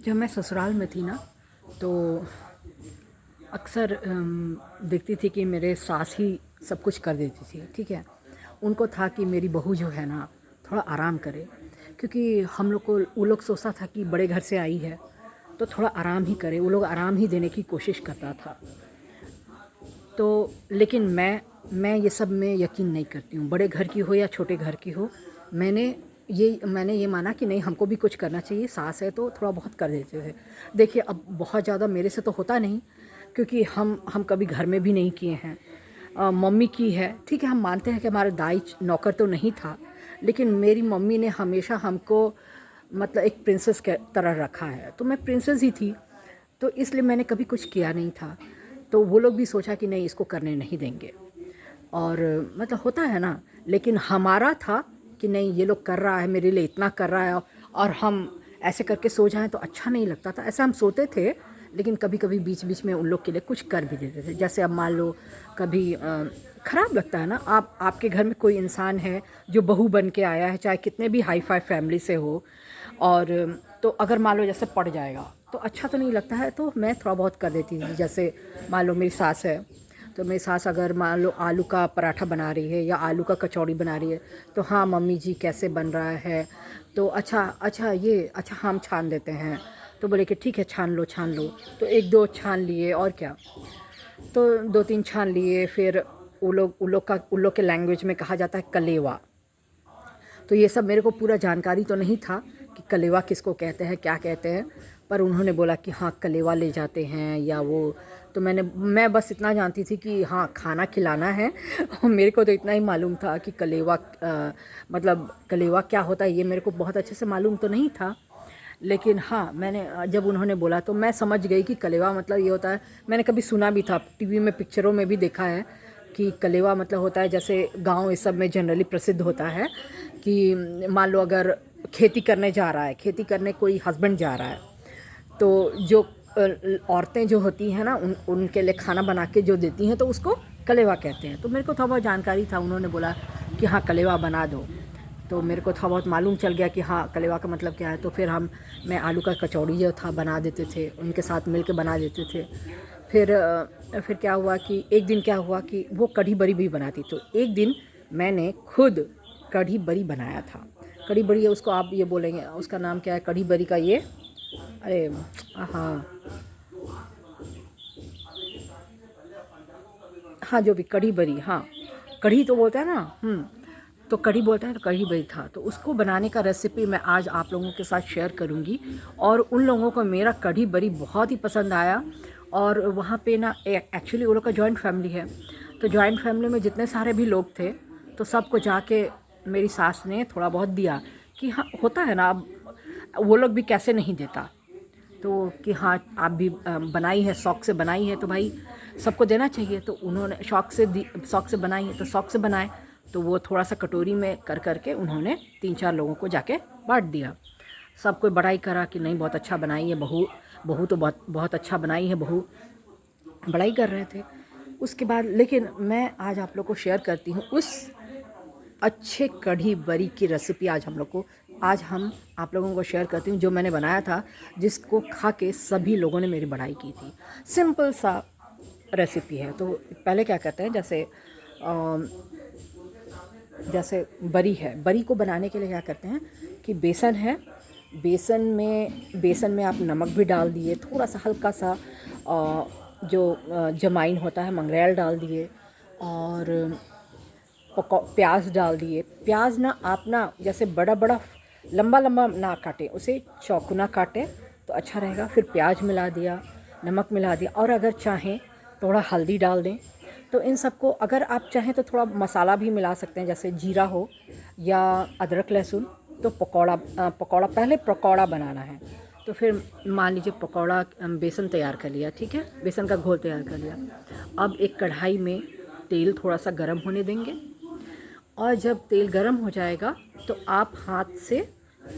जब मैं ससुराल में थी ना, तो अक्सर देखती थी कि मेरे सास ही सब कुछ कर देती थी। ठीक है, उनको था कि मेरी बहू जो है ना थोड़ा आराम करे, क्योंकि हम लोग को वो लोग सोचता था कि बड़े घर से आई है तो थोड़ा आराम ही करे, वो लोग आराम ही देने की कोशिश करता था। तो लेकिन मैं ये सब में यकीन नहीं करती हूँ, बड़े घर की हो या छोटे घर की हो। मैंने ये माना कि नहीं, हमको भी कुछ करना चाहिए, सास है तो थोड़ा बहुत कर देते थे। देखिए, अब बहुत ज़्यादा मेरे से तो होता नहीं, क्योंकि हम कभी घर में भी नहीं किए हैं। मम्मी की है, ठीक है, हम मानते हैं कि हमारा दाई नौकर तो नहीं था, लेकिन मेरी मम्मी ने हमेशा हमको मतलब एक प्रिंसेस के तरह रखा है, तो मैं प्रिंसेस ही थी। तो इसलिए मैंने कभी कुछ किया नहीं था। तो वो लोग भी सोचा कि नहीं, इसको करने नहीं देंगे। और मतलब होता है ना, लेकिन हमारा था कि नहीं, ये लोग कर रहा है, मेरे लिए इतना कर रहा है, और हम ऐसे करके सो जाएं तो अच्छा नहीं लगता था। ऐसा हम सोते थे, लेकिन कभी कभी बीच बीच में उन लोग के लिए कुछ कर भी देते थे। जैसे अब मान लो कभी ख़राब लगता है ना, आपके घर में कोई इंसान है जो बहू बन के आया है, चाहे कितने भी हाई फाई फैमिली से हो, और तो अगर मान लो जैसे पड़ जाएगा तो अच्छा तो नहीं लगता है। तो मैं थोड़ा बहुत कर देती थी। जैसे मान लो मेरी सास है, तो मेरी सास अगर मान लो आलू का पराठा बना रही है या आलू का कचौड़ी बना रही है, तो हाँ मम्मी जी कैसे बन रहा है, तो अच्छा अच्छा ये अच्छा हम छान देते हैं। तो बोले कि ठीक है, छान लो छान लो। तो एक दो छान लिए, और क्या, तो दो तीन छान लिए। फिर उन लोग के लैंग्वेज में कहा जाता है कलेवा। तो ये सब मेरे को पूरा जानकारी तो नहीं था कि कलेवा किसको कहते हैं, क्या कहते हैं, पर उन्होंने बोला कि हाँ कलेवा ले जाते हैं या वो। तो मैं बस इतना जानती थी कि हाँ खाना खिलाना है। और मेरे को तो इतना ही मालूम था कि कलेवा मतलब कलेवा क्या होता है, ये मेरे को बहुत अच्छे से मालूम तो नहीं था। लेकिन हाँ, मैंने जब उन्होंने बोला तो मैं समझ गई कि कलेवा मतलब ये होता है। मैंने कभी सुना भी था, टीवी में पिक्चरों में भी देखा है कि कलेवा मतलब होता है, जैसे गांव इस सब में जनरली प्रसिद्ध होता है कि मान लो अगर खेती करने जा रहा है, खेती करने कोई हस्बैंड जा रहा है, तो जो औरतें जो होती हैं ना, उनके लिए खाना बना के जो देती हैं, तो उसको कलेवा कहते हैं। तो मेरे को थोड़ा बहुत जानकारी था, उन्होंने बोला कि हाँ कलेवा बना दो, तो मेरे को थोड़ा बहुत मालूम चल गया कि हाँ कलेवा का मतलब क्या है। तो फिर मैं आलू का कचौड़ी जो था बना देते थे, उनके साथ मिल के बना देते थे। फिर क्या हुआ कि एक दिन क्या हुआ कि वो कढ़ी बड़ी भी बनाती, तो एक दिन मैंने खुद कढ़ी बड़ी बनाया था। कढ़ी बड़ी है, उसको आप ये बोलेंगे, उसका नाम क्या है कढ़ी बड़ी का, ये अरे हाँ हाँ जो भी कढ़ी बड़ी, हाँ कढ़ी तो बोलते हैं ना, तो कढ़ी बोलते हैं, तो कढ़ी बड़ी था। तो उसको बनाने का रेसिपी मैं आज आप लोगों के साथ शेयर करूंगी। और उन लोगों को मेरा कढ़ी बड़ी बहुत ही पसंद आया। और वहाँ पे ना एक्चुअली वो लोग का जॉइंट फैमिली है, तो जॉइंट फैमिली में जितने सारे भी लोग थे, तो सबको जाके मेरी सास ने थोड़ा बहुत दिया। कि हाँ होता है ना, अब वो लोग भी कैसे नहीं देता, तो कि हाँ आप भी बनाई है, शौक़ से बनाई है, तो भाई सबको देना चाहिए। तो उन्होंने शौक़ से बनाई है तो शौक़ से बनाए। तो वो थोड़ा सा कटोरी में कर करके उन्होंने 3-4 लोगों को जाके बांट दिया। सब कोई बड़ाई करा कि नहीं बहुत अच्छा बनाई है बहू, बहू तो बहुत बहुत अच्छा बनाई है बहू, बड़ाई कर रहे थे। उसके बाद लेकिन मैं आज आप लोग को शेयर करती हूँ उस अच्छे कढ़ी बरी की रेसिपी। आज हम आप लोगों को शेयर करती हूँ, जो मैंने बनाया था, जिसको खा के सभी लोगों ने मेरी बड़ाई की थी। सिंपल सा रेसिपी है। तो पहले क्या करते हैं, जैसे बरी है, बरी को बनाने के लिए क्या करते हैं कि बेसन है, बेसन में आप नमक भी डाल दिए, थोड़ा सा हल्का सा जमाइन होता है मंगरेल डाल दिए, और प्याज डाल दिए। प्याज ना आप ना जैसे बड़ा बड़ा लंबा लंबा ना काटें, उसे चौकुना काटें तो अच्छा रहेगा। फिर प्याज मिला दिया, नमक मिला दिया, और अगर चाहें थोड़ा हल्दी डाल दें। तो इन सबको अगर आप चाहें तो थोड़ा मसाला भी मिला सकते हैं, जैसे जीरा हो या अदरक लहसुन। तो पकौड़ा पहले पकौड़ा बनाना है, तो फिर मान लीजिए पकौड़ा बेसन तैयार कर लिया, ठीक है, बेसन का घोल तैयार कर लिया। अब एक कढ़ाई में तेल थोड़ा सा गर्म होने देंगे, और जब तेल गर्म हो जाएगा तो आप हाथ से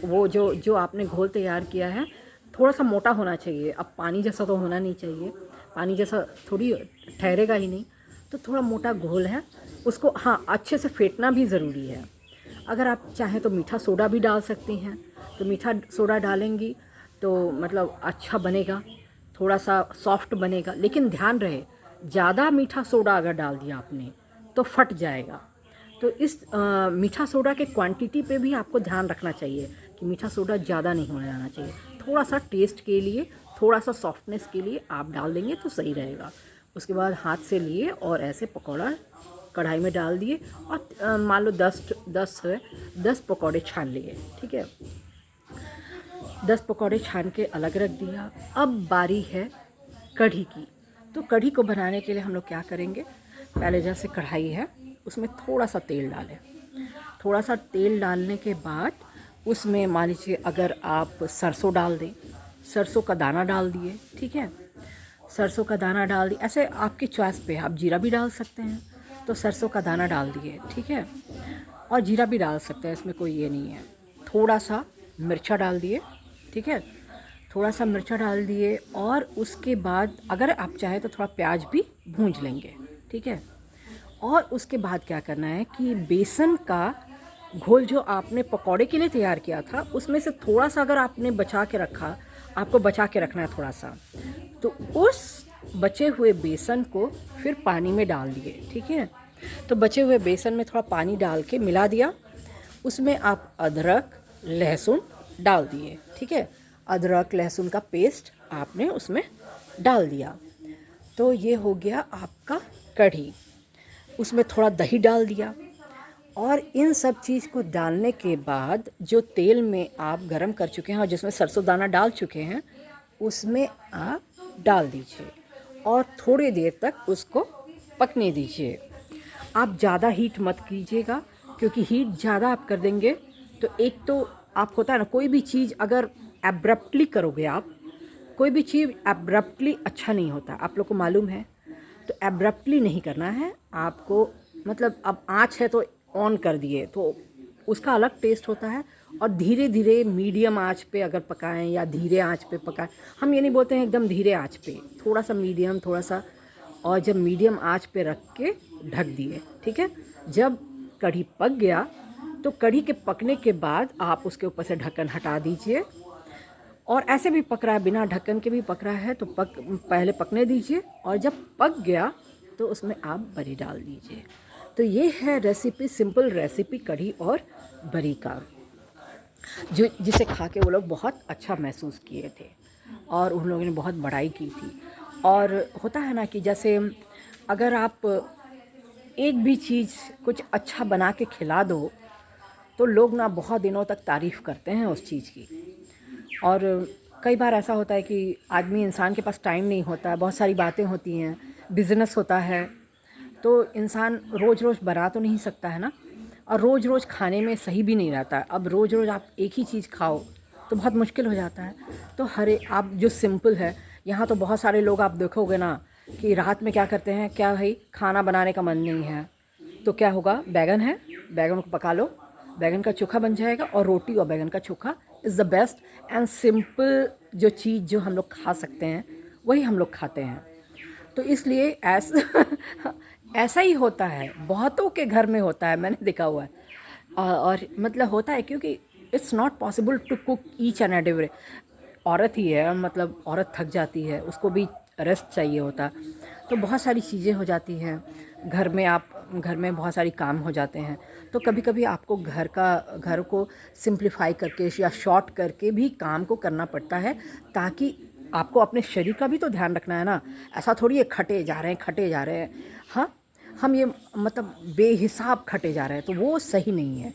वो जो जो आपने घोल तैयार किया है, थोड़ा सा मोटा होना चाहिए, अब पानी जैसा तो होना नहीं चाहिए, पानी जैसा थोड़ी ठहरेगा ही नहीं, तो थोड़ा मोटा घोल है, उसको हाँ अच्छे से फेंटना भी ज़रूरी है। अगर आप चाहें तो मीठा सोडा भी डाल सकती हैं, तो मीठा सोडा डालेंगी तो मतलब अच्छा बनेगा, थोड़ा सा सॉफ्ट बनेगा। लेकिन ध्यान रहे, ज़्यादा मीठा सोडा अगर डाल दिया आपने तो फट जाएगा। तो इस मीठा सोडा के क्वांटिटी पे भी आपको ध्यान रखना चाहिए कि मीठा सोडा ज़्यादा नहीं होना जाना चाहिए। थोड़ा सा टेस्ट के लिए, थोड़ा सा सॉफ्टनेस के लिए आप डाल देंगे तो सही रहेगा। उसके बाद हाथ से लिए और ऐसे पकौड़ा कढ़ाई में डाल दिए और मान लो 10 पकौड़े छान लिए, ठीक है। 10 पकौड़े छान के अलग रख दिया। अब बारी है कढ़ी की। तो कढ़ी को बनाने के लिए हम लोग क्या करेंगे, पहले जैसे कढ़ाई है उसमें थोड़ा सा तेल डालें। थोड़ा सा तेल डालने के बाद उसमें मान लीजिए अगर आप सरसों डाल दें, सरसों का दाना डाल दिए, ठीक है। सरसों का दाना डाल दिए, ऐसे आपकी चॉइस पे, आप जीरा भी डाल सकते हैं। तो सरसों का दाना डाल दिए, ठीक है। और जीरा भी डाल सकते हैं, इसमें कोई ये नहीं है। थोड़ा सा मिर्चा डाल दिए, ठीक है। थोड़ा सा मिर्चा डाल दिए और उसके बाद अगर आप चाहें तो थोड़ा प्याज भी भूंज लेंगे, ठीक है। और उसके बाद क्या करना है कि बेसन का घोल जो आपने पकौड़े के लिए तैयार किया था उसमें से थोड़ा सा अगर आपने बचा के रखा, आपको बचा के रखना है थोड़ा सा, तो उस बचे हुए बेसन को फिर पानी में डाल दिए, ठीक है। तो बचे हुए बेसन में थोड़ा पानी डाल के मिला दिया। उसमें आप अदरक लहसुन डाल दिए, ठीक है। अदरक लहसुन का पेस्ट आपने उसमें डाल दिया। तो ये हो गया आपका कढ़ी। उसमें थोड़ा दही डाल दिया और इन सब चीज़ को डालने के बाद जो तेल में आप गरम कर चुके हैं और जिसमें सरसों दाना डाल चुके हैं उसमें आप डाल दीजिए और थोड़ी देर तक उसको पकने दीजिए। आप ज़्यादा हीट मत कीजिएगा, क्योंकि हीट ज़्यादा आप कर देंगे तो एक तो आप होता है ना, कोई भी चीज़ अगर एब्रप्टली करोगे आप, कोई भी चीज़ एब्रप्टली अच्छा नहीं होता, आप लोग को मालूम है। तो एब्रप्टली नहीं करना है आपको, मतलब अब आँच है तो ऑन कर दिए तो उसका अलग टेस्ट होता है। और धीरे धीरे मीडियम आंच पे अगर पकाएं या धीरे आंच पे पकाएं, हम ये नहीं बोलते हैं एकदम धीरे आंच पे, थोड़ा सा मीडियम, थोड़ा सा। और जब मीडियम आंच पे रख के ढक दिए, ठीक है। जब कढ़ी पक गया तो कढ़ी के पकने के बाद आप उसके ऊपर से ढक्कन हटा दीजिए। और ऐसे भी पक रहा है, बिना ढक्कन के भी पक रहा है तो पहले पकने दीजिए और जब पक गया तो उसमें आप बरी डाल दीजिए। तो ये है रेसिपी, सिंपल रेसिपी कढ़ी और बरी का, जो जिसे खा के वो लोग बहुत अच्छा महसूस किए थे और उन लोगों ने बहुत बड़ाई की थी। और होता है ना कि जैसे अगर आप एक भी चीज़ कुछ अच्छा बना के खिला दो तो लोग ना बहुत दिनों तक तारीफ़ करते हैं उस चीज़ की। और कई बार ऐसा होता है कि आदमी, इंसान के पास टाइम नहीं होता है, बहुत सारी बातें होती हैं, बिज़नेस होता है, तो इंसान रोज़ रोज़ बना तो नहीं सकता है ना। और रोज़ रोज़ खाने में सही भी नहीं रहता है। अब रोज़ रोज़ आप एक ही चीज़ खाओ तो बहुत मुश्किल हो जाता है। तो आप जो सिंपल है, यहाँ तो बहुत सारे लोग आप देखोगे ना कि रात में क्या करते हैं, क्या भाई खाना बनाने का मन नहीं है तो क्या होगा, बैगन है, बैगन को पका लो, बैगन का चोखा बन जाएगा। और रोटी और बैगन का चोखा is the best and simple जो चीज़ जो हम लोग खा सकते हैं वही हम लोग खाते हैं। तो इसलिए ऐसा ही होता है, बहुतों के घर में होता है, मैंने देखा हुआ है। और मतलब होता है क्योंकि it's not possible to cook each and every. औरत ही है, मतलब औरत थक जाती है, उसको भी रेस्ट चाहिए होता, तो बहुत सारी चीज़ें हो जाती हैं घर में। घर में बहुत सारी काम हो जाते हैं तो कभी कभी आपको घर को सिंप्लीफाई करके या शॉर्ट करके भी काम को करना पड़ता है, ताकि आपको अपने शरीर का भी तो ध्यान रखना है ना। ऐसा थोड़ी है खटे जा रहे हैं, हाँ, हम ये मतलब बेहिसाब खटे जा रहे हैं तो वो सही नहीं है।